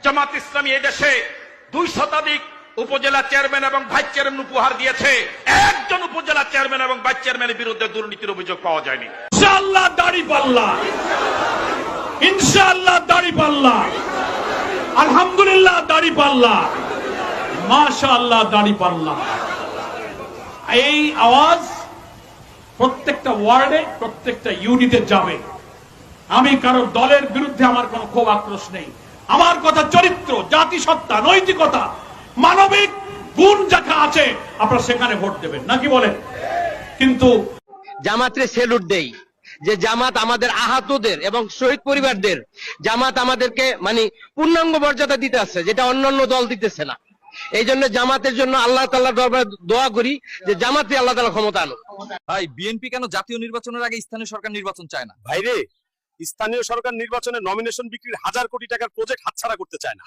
জামাত ইসলামী এদেশে 2 শতাধিক উপজেলা চেয়ারম্যান এবং ভাইস চেয়ারম্যান উপহার দিয়েছে, একজন উপজেলা চেয়ারম্যান এবং ভাইস চেয়ারম্যানের বিরুদ্ধে দুর্নীতির অভিযোগ পাওয়া যায়নি। ইনশাআল্লাহ দাড়িপাল্লা, ইনশাআল্লাহ দাড়িপাল্লা, আলহামদুলিল্লাহ দাড়িপাল্লা, মাশাআল্লাহ দাড়িপাল্লা। এই আওয়াজ প্রত্যেকটা ওয়ার্ডে, প্রত্যেকটা ইউনিটে যাবে। আমি কারো দলের বিরুদ্ধে আমার কোনো ক্ষোভ আক্রোশ নেই। আমার কথা চরিত্র, জাতিসত্তা, নৈতিকতা, মানবিক গুণ যাখা আছে আপনারা সেখানে ভোট দেবেন, নাকি বলেন? কিন্তু জামাতরে সেলুট দেই যে জামাত আমাদের আহতদের এবং শহীদ পরিবারদের, জামাত আমাদেরকে মানে পূর্ণাঙ্গ মর্যাদা দিতে আছে, যেটা অন্যান্য দল দিতেছে না। এই জন্য জামাতের জন্য আল্লাহ তাআলার দরবারে দোয়া করি যে জামাতে আল্লাহ তাআলা ক্ষমতা আনুক। ভাই, বিএনপি কেন জাতীয় নির্বাচনের আগে স্থানীয় সরকার নির্বাচন চায় না? ভাইরে, স্থানীয় সরকার নির্বাচনে নমিনেশন বিক্রির 1000 কোটি টাকার প্রজেক্ট হাতছাড়া করতে চায় না।